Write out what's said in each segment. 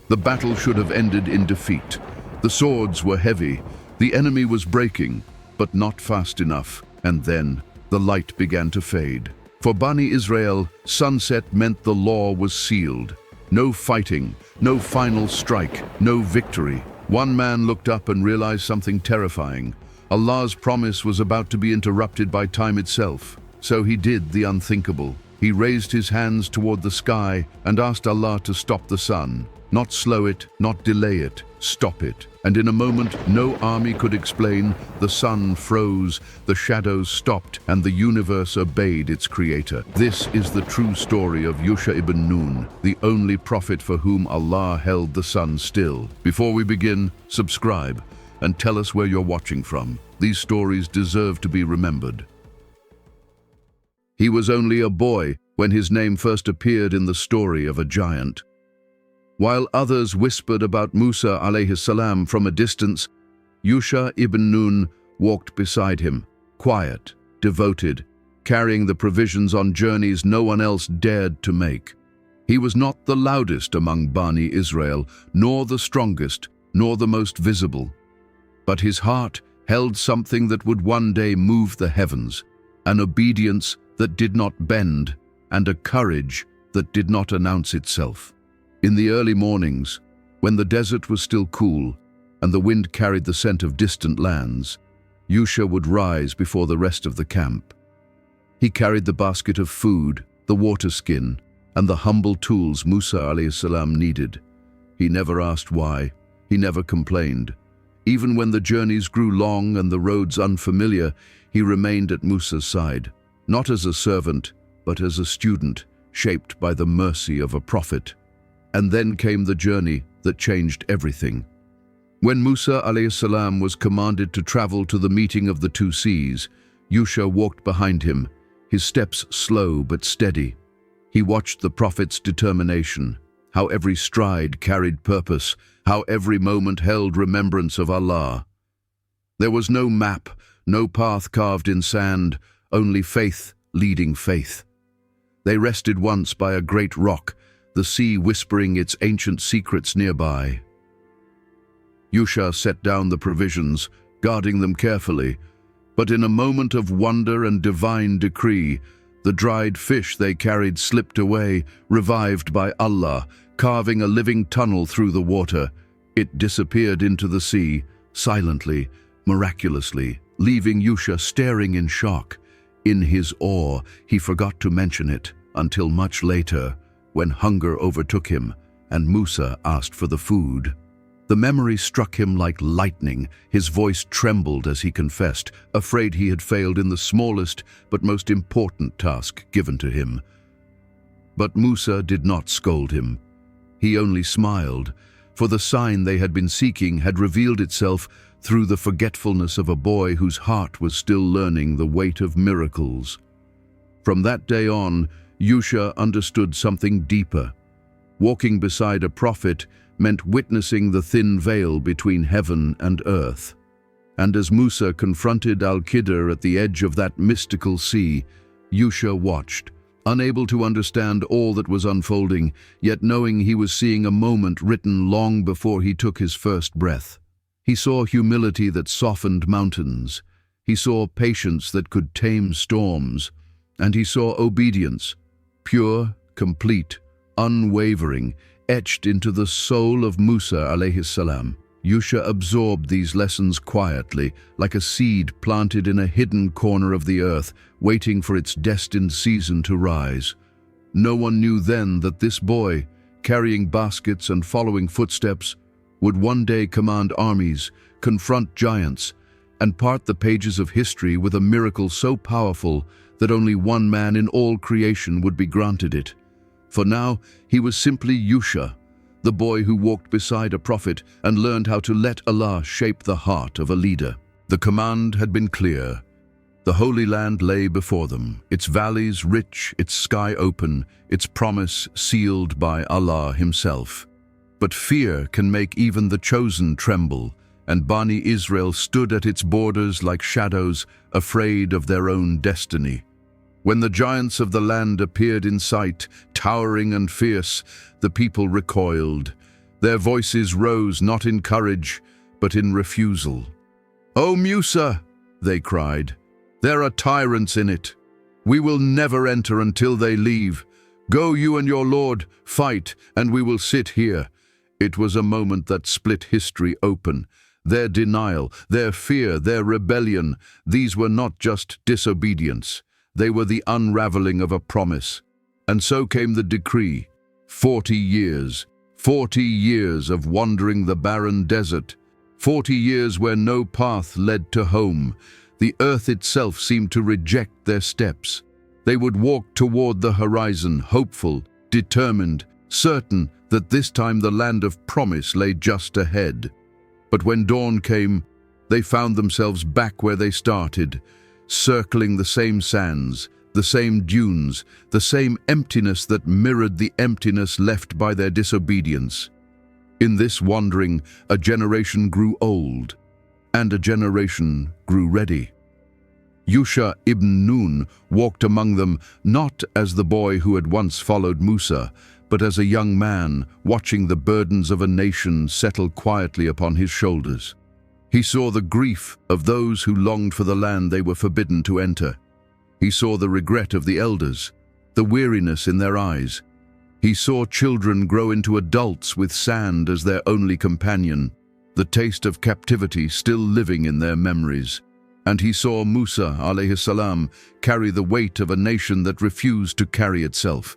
The battle should have ended in defeat. The swords were heavy, the enemy was breaking, but not fast enough, and then the light began to fade. For Bani Israel, sunset meant the law was sealed. No fighting, no final strike, no victory. One man looked up and realized something terrifying. Allah's promise was about to be interrupted by time itself. So he did the unthinkable. He raised his hands toward the sky and asked Allah to stop the sun. Not slow it, not delay it, stop it. And in a moment no army could explain, the sun froze, the shadows stopped, and the universe obeyed its creator. This is the true story of Yusha ibn Nun, the only prophet for whom Allah held the sun still. Before we begin, subscribe and tell us where you're watching from. These stories deserve to be remembered. He was only a boy when his name first appeared in the story of a giant. While others whispered about Musa alayhi salam from a distance, Yusha ibn Nun walked beside him, quiet, devoted, carrying the provisions on journeys no one else dared to make. He was not the loudest among Bani Israel, nor the strongest, nor the most visible. But his heart held something that would one day move the heavens, an obedience that did not bend, and a courage that did not announce itself. In the early mornings, when the desert was still cool and the wind carried the scent of distant lands, Yusha would rise before the rest of the camp. He carried the basket of food, the water skin, and the humble tools Musa alayhi salam needed. He never asked why, he never complained. Even when the journeys grew long and the roads unfamiliar, he remained at Musa's side, not as a servant, but as a student, shaped by the mercy of a prophet. And then came the journey that changed everything. When Musa alayhi salam was commanded to travel to the meeting of the two seas, Yusha walked behind him, his steps slow but steady. He watched the prophet's determination, how every stride carried purpose, how every moment held remembrance of Allah. There was no map, no path carved in sand, only faith leading faith. They rested once by a great rock, the sea whispering its ancient secrets nearby. Yusha set down the provisions, guarding them carefully, but in a moment of wonder and divine decree, the dried fish they carried slipped away, revived by Allah, carving a living tunnel through the water. It disappeared into the sea, silently, miraculously, leaving Yusha staring in shock. In his awe, he forgot to mention it until much later, when hunger overtook him and Musa asked for the food. The memory struck him like lightning. His voice trembled as he confessed, afraid he had failed in the smallest but most important task given to him. But Musa did not scold him. He only smiled, for the sign they had been seeking had revealed itself through the forgetfulness of a boy whose heart was still learning the weight of miracles. From that day on, Yusha understood something deeper. Walking beside a prophet meant witnessing the thin veil between heaven and earth. And as Musa confronted Al-Khidr at the edge of that mystical sea, Yusha watched, unable to understand all that was unfolding, yet knowing he was seeing a moment written long before he took his first breath. He saw humility that softened mountains. He saw patience that could tame storms. And he saw obedience, pure, complete, unwavering, etched into the soul of Musa alayhi salam. Yusha absorbed these lessons quietly, like a seed planted in a hidden corner of the earth, waiting for its destined season to rise. No one knew then that this boy, carrying baskets and following footsteps, would one day command armies, confront giants, and part the pages of history with a miracle so powerful that only one man in all creation would be granted it. For now, he was simply Yusha, the boy who walked beside a prophet and learned how to let Allah shape the heart of a leader. The command had been clear. The Holy Land lay before them, its valleys rich, its sky open, its promise sealed by Allah Himself. But fear can make even the chosen tremble, and Bani Israel stood at its borders like shadows, afraid of their own destiny. When the giants of the land appeared in sight, towering and fierce, the people recoiled. Their voices rose not in courage, but in refusal. "O Musa," they cried, "there are tyrants in it. We will never enter until they leave. Go you and your Lord, fight, and we will sit here." It was a moment that split history open. Their denial, their fear, their rebellion, these were not just disobedience. They were the unraveling of a promise. And so came the decree. 40 years. 40 years of wandering the barren desert. 40 years where no path led to home. The earth itself seemed to reject their steps. They would walk toward the horizon, hopeful, determined, certain that this time the land of promise lay just ahead. But when dawn came, they found themselves back where they started, circling the same sands, the same dunes, the same emptiness that mirrored the emptiness left by their disobedience. In this wandering, a generation grew old, and a generation grew ready. Yusha ibn Nun walked among them not as the boy who had once followed Musa, but as a young man watching the burdens of a nation settle quietly upon his shoulders. He saw the grief of those who longed for the land they were forbidden to enter. He saw the regret of the elders, the weariness in their eyes. He saw children grow into adults with sand as their only companion, the taste of captivity still living in their memories. And he saw Musa, السلام, carry the weight of a nation that refused to carry itself.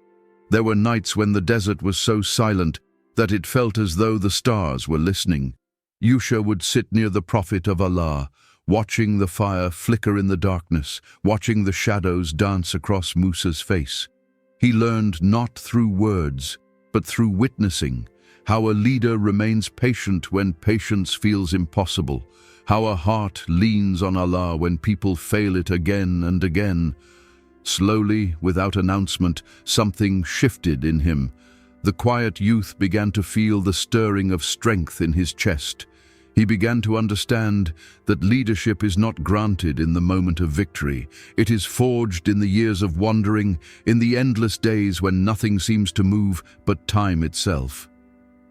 There were nights when the desert was so silent that it felt as though the stars were listening. Yusha would sit near the Prophet of Allah, watching the fire flicker in the darkness, watching the shadows dance across Musa's face. He learned not through words, but through witnessing, how a leader remains patient when patience feels impossible, how a heart leans on Allah when people fail it again and again. Slowly, without announcement, something shifted in him. The quiet youth began to feel the stirring of strength in his chest. He began to understand that leadership is not granted in the moment of victory. It is forged in the years of wandering, in the endless days when nothing seems to move but time itself.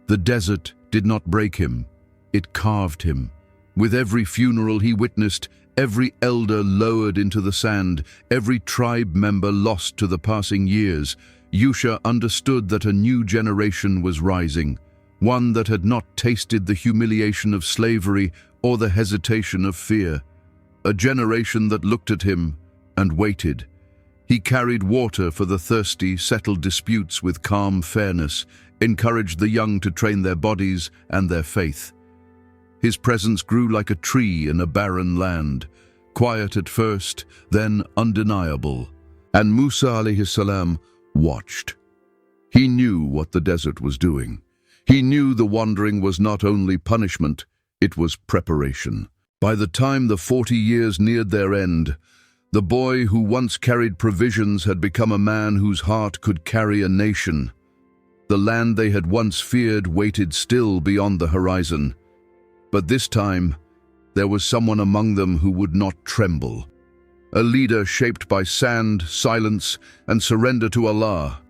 The desert did not break him, it carved him. With every funeral he witnessed, every elder lowered into the sand, every tribe member lost to the passing years, Yusha understood that a new generation was rising, one that had not tasted the humiliation of slavery or the hesitation of fear. A generation that looked at him and waited. He carried water for the thirsty, settled disputes with calm fairness, encouraged the young to train their bodies and their faith. His presence grew like a tree in a barren land, quiet at first, then undeniable. And Musa السلام watched. He knew what the desert was doing. He knew the wandering was not only punishment, it was preparation. By the time the 40 years neared their end, the boy who once carried provisions had become a man whose heart could carry a nation. The land they had once feared waited still beyond the horizon. But this time, there was someone among them who would not tremble. A leader shaped by sand, silence, and surrender to Allah.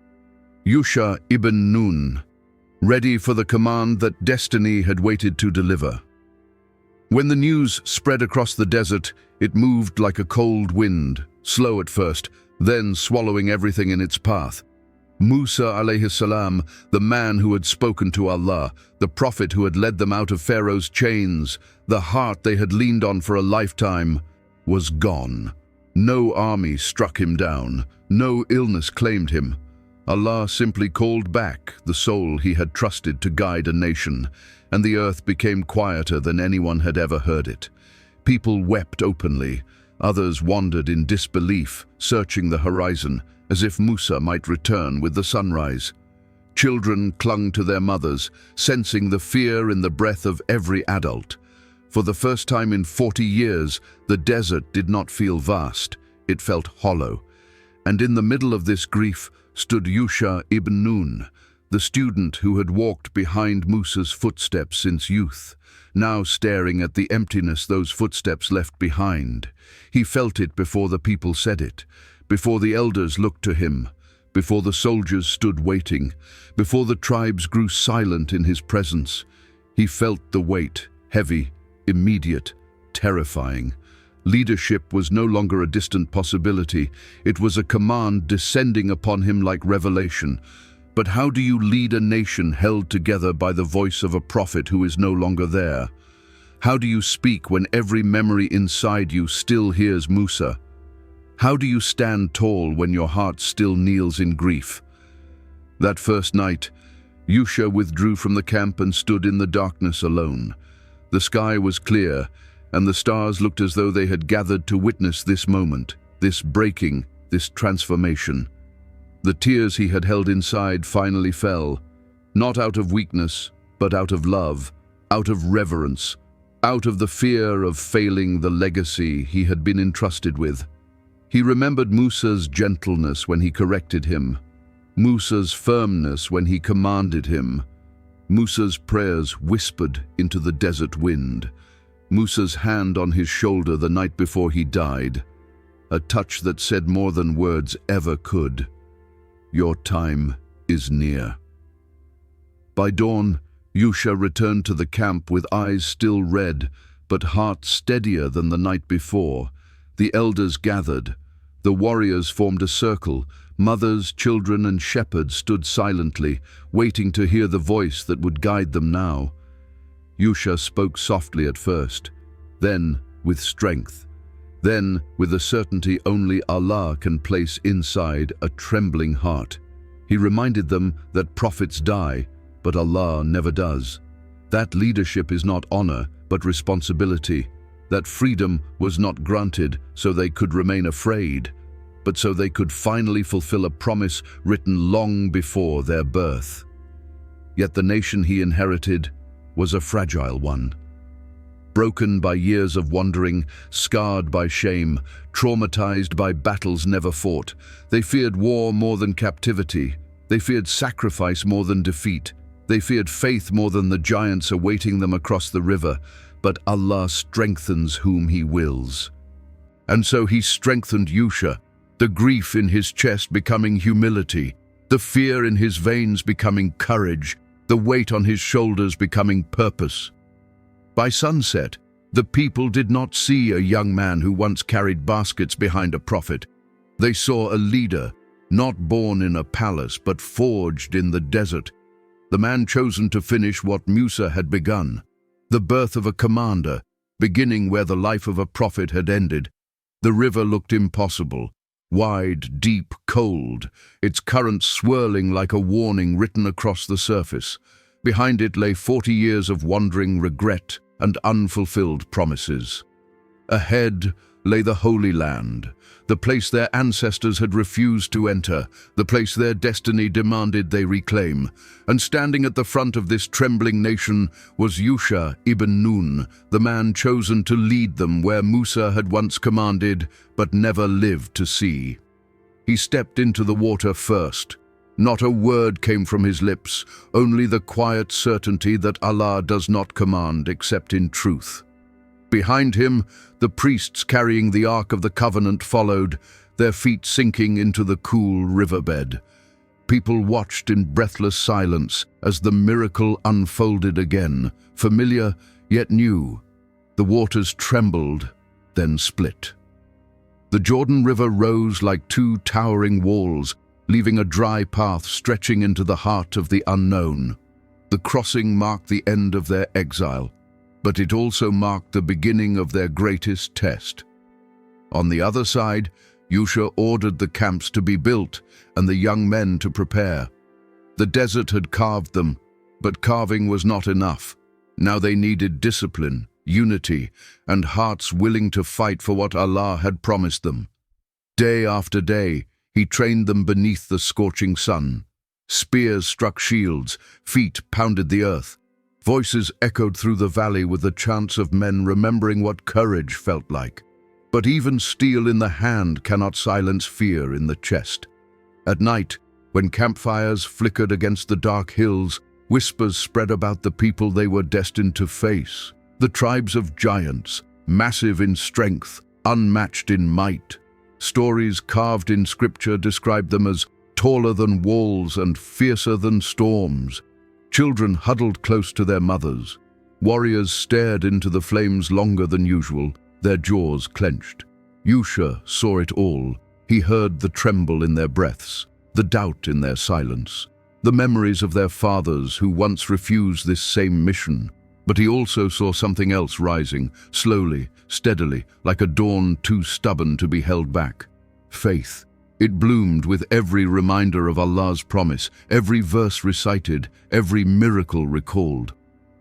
Yusha ibn Nun, ready for the command that destiny had waited to deliver. When the news spread across the desert, it moved like a cold wind, slow at first, then swallowing everything in its path. Musa السلام, the man who had spoken to Allah, the prophet who had led them out of Pharaoh's chains, the heart they had leaned on for a lifetime, was gone. No army struck him down, no illness claimed him. Allah simply called back the soul he had trusted to guide a nation, and the earth became quieter than anyone had ever heard it. People wept openly, others wandered in disbelief, searching the horizon, as if Musa might return with the sunrise. Children clung to their mothers, sensing the fear in the breath of every adult. For the first time in 40 years, the desert did not feel vast, it felt hollow. And in the middle of this grief stood Yusha ibn Nun, the student who had walked behind Musa's footsteps since youth, now staring at the emptiness those footsteps left behind. He felt it before the people said it, before the elders looked to him, before the soldiers stood waiting, before the tribes grew silent in his presence, he felt the weight, heavy, immediate, terrifying. Leadership was no longer a distant possibility. It was a command descending upon him like revelation. But how do you lead a nation held together by the voice of a prophet who is no longer there? How do you speak when every memory inside you still hears Musa? How do you stand tall when your heart still kneels in grief? That first night, Yusha withdrew from the camp and stood in the darkness alone. The sky was clear, and the stars looked as though they had gathered to witness this moment, this breaking, this transformation. The tears he had held inside finally fell, not out of weakness, but out of love, out of reverence, out of the fear of failing the legacy he had been entrusted with. He remembered Musa's gentleness when he corrected him, Musa's firmness when he commanded him, Musa's prayers whispered into the desert wind, Musa's hand on his shoulder the night before he died, a touch that said more than words ever could. Your time is near. By dawn, Yusha returned to the camp with eyes still red, but heart steadier than the night before. The elders gathered. The warriors formed a circle. Mothers, children, and shepherds stood silently, waiting to hear the voice that would guide them now. Yusha spoke softly at first, then with strength, then with a certainty only Allah can place inside a trembling heart. He reminded them that prophets die, but Allah never does. That leadership is not honor, but responsibility. That freedom was not granted so they could remain afraid, but so they could finally fulfill a promise written long before their birth. Yet the nation he inherited was a fragile one. Broken by years of wandering, scarred by shame, traumatized by battles never fought, they feared war more than captivity. They feared sacrifice more than defeat. They feared faith more than the giants awaiting them across the river. But Allah strengthens whom He wills. And so He strengthened Yusha, the grief in his chest becoming humility, the fear in his veins becoming courage, the weight on his shoulders becoming purpose. By sunset, the people did not see a young man who once carried baskets behind a prophet. They saw a leader, not born in a palace but forged in the desert, the man chosen to finish what Musa had begun, the birth of a commander, beginning where the life of a prophet had ended. The river looked impossible, wide, deep, cold, its current swirling like a warning written across the surface. Behind it lay 40 years of wandering regret and unfulfilled promises. Ahead lay the Holy Land, the place their ancestors had refused to enter, the place their destiny demanded they reclaim. And standing at the front of this trembling nation was Yusha ibn Nun, the man chosen to lead them where Musa had once commanded but never lived to see. He stepped into the water first. Not a word came from his lips, only the quiet certainty that Allah does not command except in truth. Behind him, the priests carrying the Ark of the Covenant followed, their feet sinking into the cool riverbed. People watched in breathless silence as the miracle unfolded again, familiar yet new. The waters trembled, then split. The Jordan River rose like two towering walls, leaving a dry path stretching into the heart of the unknown. The crossing marked the end of their exile, but it also marked the beginning of their greatest test. On the other side, Yusha ordered the camps to be built and the young men to prepare. The desert had carved them, but carving was not enough. Now they needed discipline, unity, and hearts willing to fight for what Allah had promised them. Day after day, He trained them beneath the scorching sun. Spears struck shields, feet pounded the earth. Voices echoed through the valley with the chants of men remembering what courage felt like. But even steel in the hand cannot silence fear in the chest. At night, when campfires flickered against the dark hills, whispers spread about the people they were destined to face. The tribes of giants, massive in strength, unmatched in might. Stories carved in scripture described them as taller than walls and fiercer than storms. Children huddled close to their mothers. Warriors stared into the flames longer than usual, their jaws clenched. Yusha saw it all. He heard the tremble in their breaths, the doubt in their silence, the memories of their fathers who once refused this same mission. But he also saw something else rising, slowly, steadily, like a dawn too stubborn to be held back. Faith. It bloomed with every reminder of Allah's promise, every verse recited, every miracle recalled.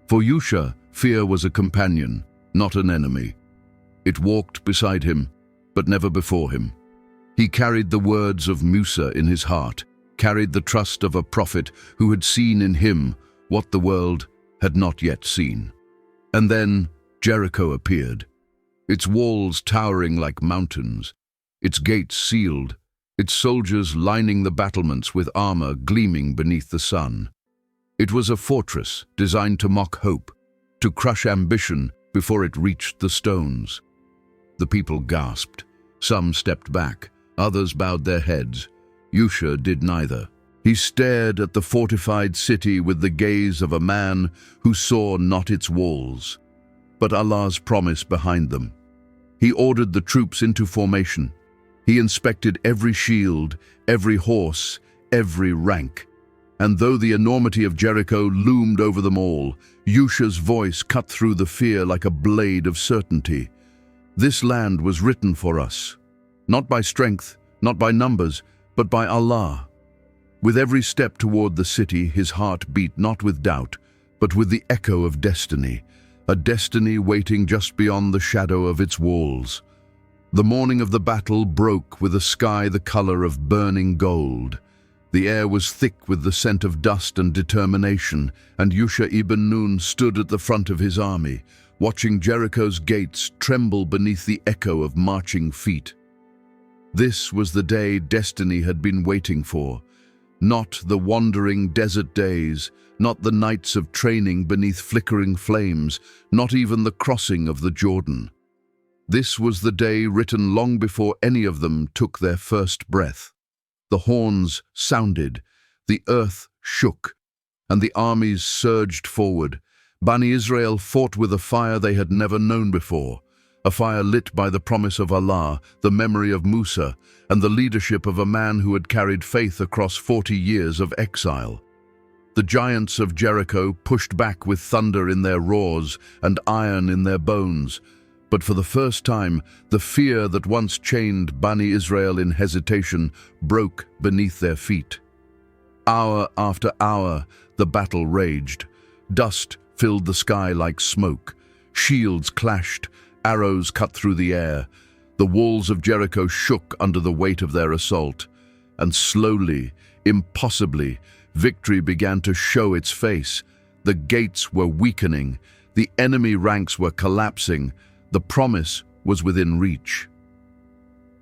For Yusha, fear was a companion, not an enemy. It walked beside him, but never before him. He carried the words of Musa in his heart, carried the trust of a prophet who had seen in him what the world had not yet seen. And then Jericho appeared, its walls towering like mountains, its gates sealed, its soldiers lining the battlements with armor gleaming beneath the sun. It was a fortress designed to mock hope, to crush ambition before it reached the stones. The people gasped. Some stepped back, others bowed their heads. Yusha did neither. He stared at the fortified city with the gaze of a man who saw not its walls, but Allah's promise behind them. He ordered the troops into formation. He inspected every shield, every horse, every rank. And though the enormity of Jericho loomed over them all, Yusha's voice cut through the fear like a blade of certainty. This land was written for us, not by strength, not by numbers, but by Allah. With every step toward the city, his heart beat not with doubt, but with the echo of destiny, a destiny waiting just beyond the shadow of its walls. The morning of the battle broke with a sky the color of burning gold. The air was thick with the scent of dust and determination, and Yusha ibn Nun stood at the front of his army, watching Jericho's gates tremble beneath the echo of marching feet. This was the day destiny had been waiting for. Not the wandering desert days, not the nights of training beneath flickering flames, not even the crossing of the Jordan. This was the day written long before any of them took their first breath. The horns sounded, the earth shook, and the armies surged forward. Bani Israel fought with a fire they had never known before, a fire lit by the promise of Allah, the memory of Musa, and the leadership of a man who had carried faith across 40 years of exile. The giants of Jericho pushed back with thunder in their roars and iron in their bones, but for the first time, the fear that once chained Bani Israel in hesitation broke beneath their feet. Hour after hour, the battle raged. Dust filled the sky like smoke. Shields clashed, arrows cut through the air. The walls of Jericho shook under the weight of their assault. And slowly, impossibly, victory began to show its face. The gates were weakening. The enemy ranks were collapsing. The promise was within reach.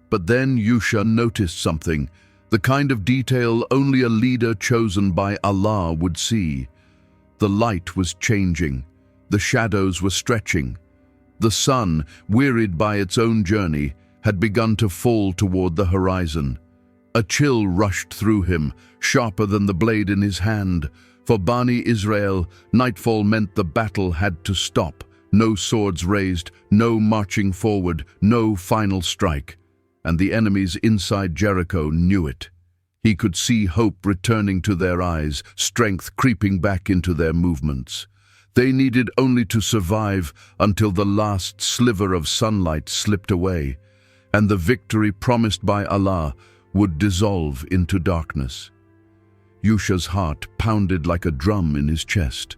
But then Yusha noticed something, the kind of detail only a leader chosen by Allah would see. The light was changing. The shadows were stretching. The sun, wearied by its own journey, had begun to fall toward the horizon. A chill rushed through him, sharper than the blade in his hand. For Bani Israel, nightfall meant the battle had to stop. No swords raised, no marching forward, no final strike. And the enemies inside Jericho knew it. He could see hope returning to their eyes, strength creeping back into their movements. They needed only to survive until the last sliver of sunlight slipped away, and the victory promised by Allah would dissolve into darkness. Yusha's heart pounded like a drum in his chest.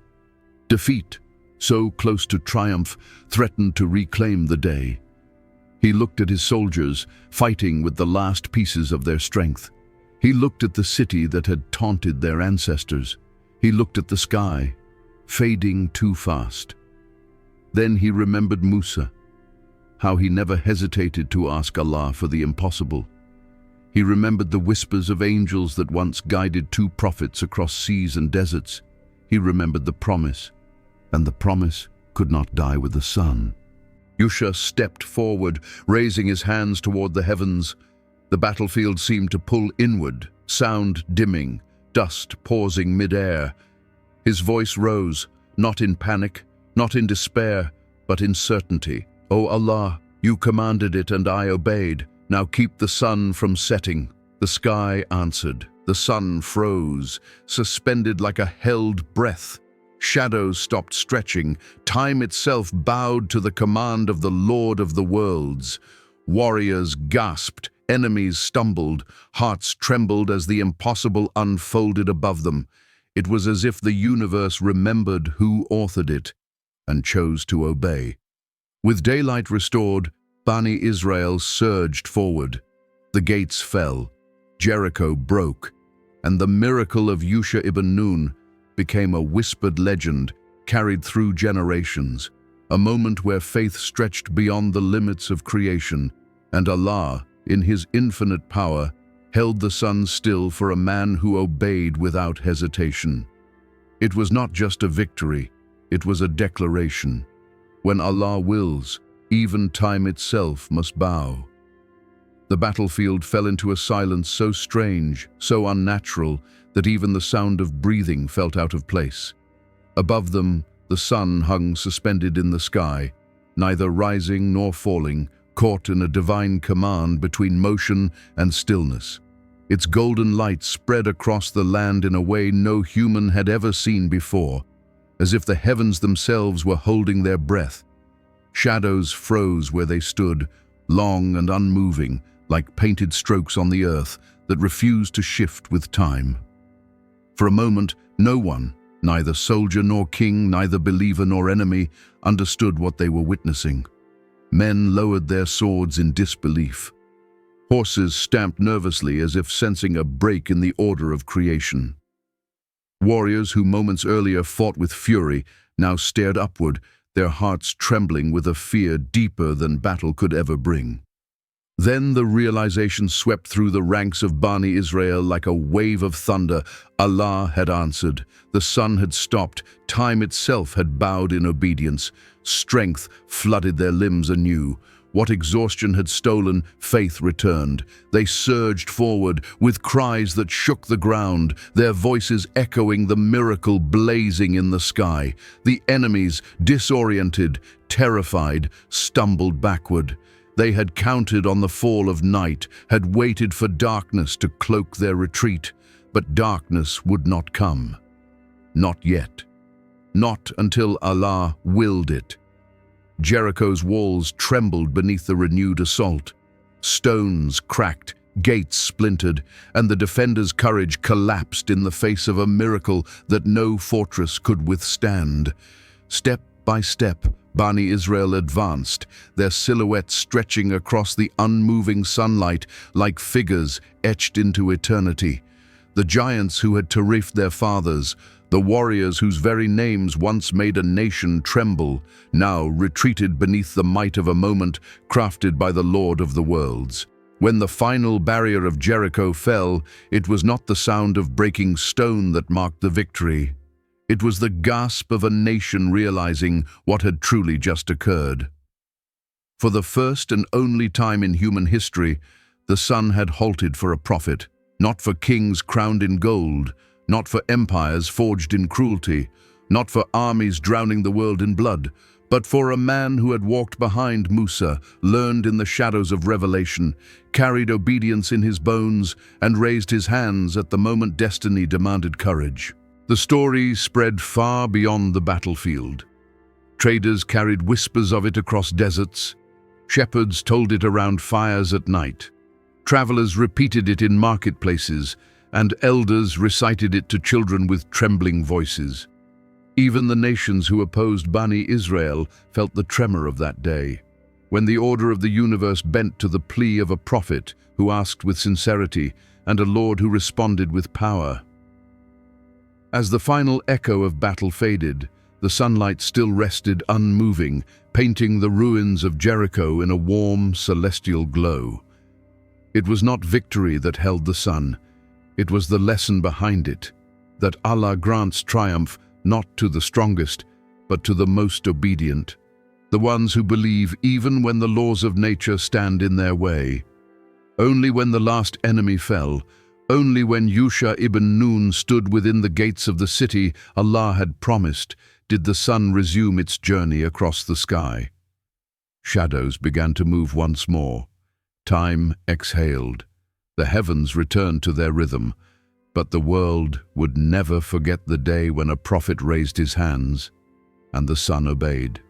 Defeat, so close to triumph, threatened to reclaim the day. He looked at his soldiers, fighting with the last pieces of their strength. He looked at the city that had taunted their ancestors. He looked at the sky, fading too fast. Then he remembered Musa, how he never hesitated to ask Allah for the impossible. He remembered the whispers of angels that once guided two prophets across seas and deserts. He remembered the promise, and the promise could not die with the sun. Yusha stepped forward, raising his hands toward the heavens. The battlefield seemed to pull inward, sound dimming, dust pausing mid-air. His voice rose, not in panic, not in despair, but in certainty. "O Allah, you commanded it and I obeyed. Now keep the sun from setting." The sky answered. The sun froze, suspended like a held breath. Shadows stopped stretching. Time itself bowed to the command of the Lord of the worlds. Warriors gasped, enemies stumbled, hearts trembled as the impossible unfolded above them. It was as if the universe remembered who authored it and chose to obey. With daylight restored, Bani Israel surged forward. The gates fell, Jericho broke, and the miracle of Yusha ibn Nun became a whispered legend carried through generations, a moment where faith stretched beyond the limits of creation, and Allah, in His infinite power, held the sun still for a man who obeyed without hesitation. It was not just a victory, it was a declaration. When Allah wills, even time itself must bow. The battlefield fell into a silence so strange, so unnatural, that even the sound of breathing felt out of place. Above them, the sun hung suspended in the sky, neither rising nor falling, caught in a divine command between motion and stillness. Its golden light spread across the land in a way no human had ever seen before, as if the heavens themselves were holding their breath. Shadows froze where they stood, long and unmoving, like painted strokes on the earth that refused to shift with time. For a moment, no one, neither soldier nor king, neither believer nor enemy, understood what they were witnessing. Men lowered their swords in disbelief. Horses stamped nervously as if sensing a break in the order of creation. Warriors who moments earlier fought with fury now stared upward, their hearts trembling with a fear deeper than battle could ever bring. Then the realization swept through the ranks of Bani Israel like a wave of thunder. Allah had answered. The sun had stopped. Time itself had bowed in obedience. Strength flooded their limbs anew. What exhaustion had stolen, faith returned. They surged forward with cries that shook the ground, their voices echoing the miracle blazing in the sky. The enemies, disoriented, terrified, stumbled backward. They had counted on the fall of night, had waited for darkness to cloak their retreat, but darkness would not come. Not yet. Not until Allah willed it. Jericho's walls trembled beneath the renewed assault. Stones cracked, gates splintered, and the defenders' courage collapsed in the face of a miracle that no fortress could withstand. Step by step, Bani Israel advanced, their silhouettes stretching across the unmoving sunlight like figures etched into eternity. The giants who had terrified their fathers, the warriors whose very names once made a nation tremble, now retreated beneath the might of a moment crafted by the Lord of the worlds. When the final barrier of Jericho fell, it was not the sound of breaking stone that marked the victory. It was the gasp of a nation realizing what had truly just occurred. For the first and only time in human history, the sun had halted for a prophet, not for kings crowned in gold, not for empires forged in cruelty, not for armies drowning the world in blood, but for a man who had walked behind Musa, learned in the shadows of revelation, carried obedience in his bones, and raised his hands at the moment destiny demanded courage. The story spread far beyond the battlefield. Traders carried whispers of it across deserts. Shepherds told it around fires at night. Travelers repeated it in marketplaces, and elders recited it to children with trembling voices. Even the nations who opposed Bani Israel felt the tremor of that day, when the order of the universe bent to the plea of a prophet who asked with sincerity and a Lord who responded with power. As the final echo of battle faded, the sunlight still rested unmoving, painting the ruins of Jericho in a warm, celestial glow. It was not victory that held the sun. It was the lesson behind it, that Allah grants triumph not to the strongest, but to the most obedient, the ones who believe even when the laws of nature stand in their way. Only when the last enemy fell, Only when Yusha ibn Nun stood within the gates of the city Allah had promised did the sun resume its journey across the sky. Shadows began to move once more. Time exhaled. The heavens returned to their rhythm. But the world would never forget the day when a prophet raised his hands and the sun obeyed.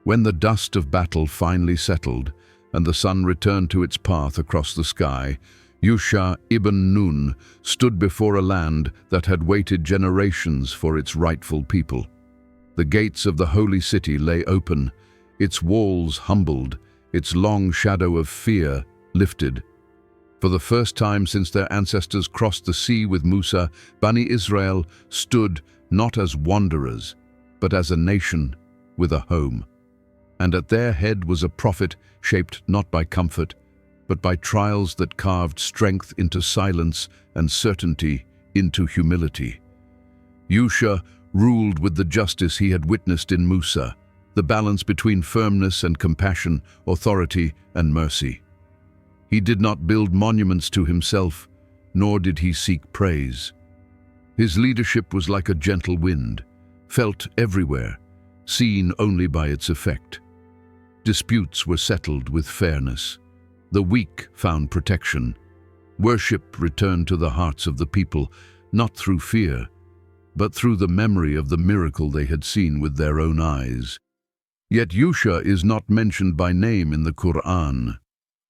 When the dust of battle finally settled and the sun returned to its path across the sky, Yusha ibn Nun stood before a land that had waited generations for its rightful people. The gates of the holy city lay open, its walls humbled, its long shadow of fear lifted. For the first time since their ancestors crossed the sea with Musa, Bani Israel stood not as wanderers, but as a nation with a home. And at their head was a prophet shaped not by comfort, but by trials that carved strength into silence and certainty into humility. Yusha ruled with the justice he had witnessed in Musa, the balance between firmness and compassion, authority and mercy. He did not build monuments to himself, nor did he seek praise. His leadership was like a gentle wind, felt everywhere, seen only by its effect. Disputes were settled with fairness. The weak found protection. Worship returned to the hearts of the people, not through fear, but through the memory of the miracle they had seen with their own eyes. Yet Yusha is not mentioned by name in the Quran.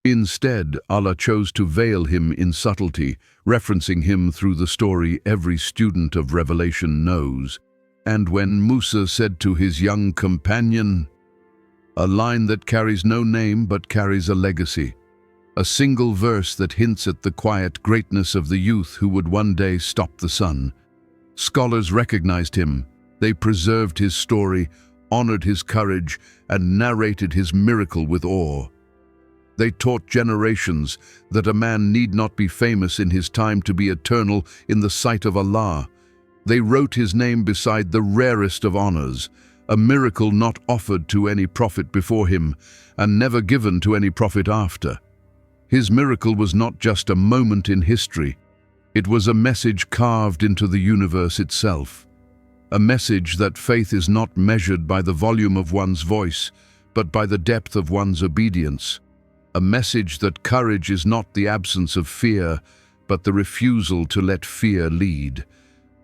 Instead, Allah chose to veil him in subtlety, referencing him through the story every student of Revelation knows. And when Musa said to his young companion, a line that carries no name but carries a legacy, a single verse that hints at the quiet greatness of the youth who would one day stop the sun. Scholars recognized him. They preserved his story, honored his courage, and narrated his miracle with awe. They taught generations that a man need not be famous in his time to be eternal in the sight of Allah. They wrote his name beside the rarest of honors, a miracle not offered to any prophet before him and never given to any prophet after. His miracle was not just a moment in history. It was a message carved into the universe itself. A message that faith is not measured by the volume of one's voice, but by the depth of one's obedience. A message that courage is not the absence of fear, but the refusal to let fear lead.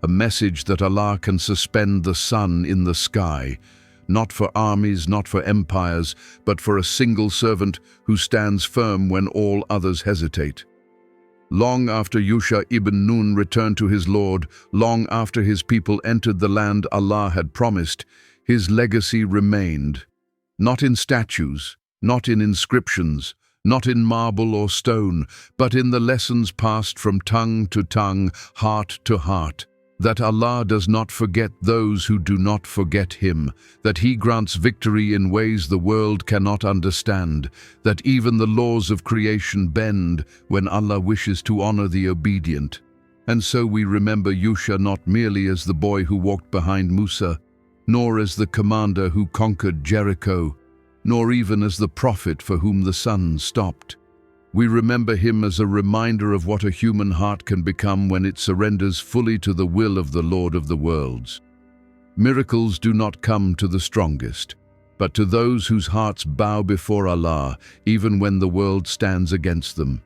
A message that Allah can suspend the sun in the sky, not for armies, not for empires, but for a single servant who stands firm when all others hesitate. Long after Yusha ibn Nun returned to his Lord, long after his people entered the land Allah had promised, his legacy remained. Not in statues, not in inscriptions, not in marble or stone, but in the lessons passed from tongue to tongue, heart to heart. That Allah does not forget those who do not forget Him, that He grants victory in ways the world cannot understand, that even the laws of creation bend when Allah wishes to honor the obedient. And so we remember Yusha not merely as the boy who walked behind Musa, nor as the commander who conquered Jericho, nor even as the prophet for whom the sun stopped. We remember him as a reminder of what a human heart can become when it surrenders fully to the will of the Lord of the worlds. Miracles do not come to the strongest, but to those whose hearts bow before Allah, even when the world stands against them.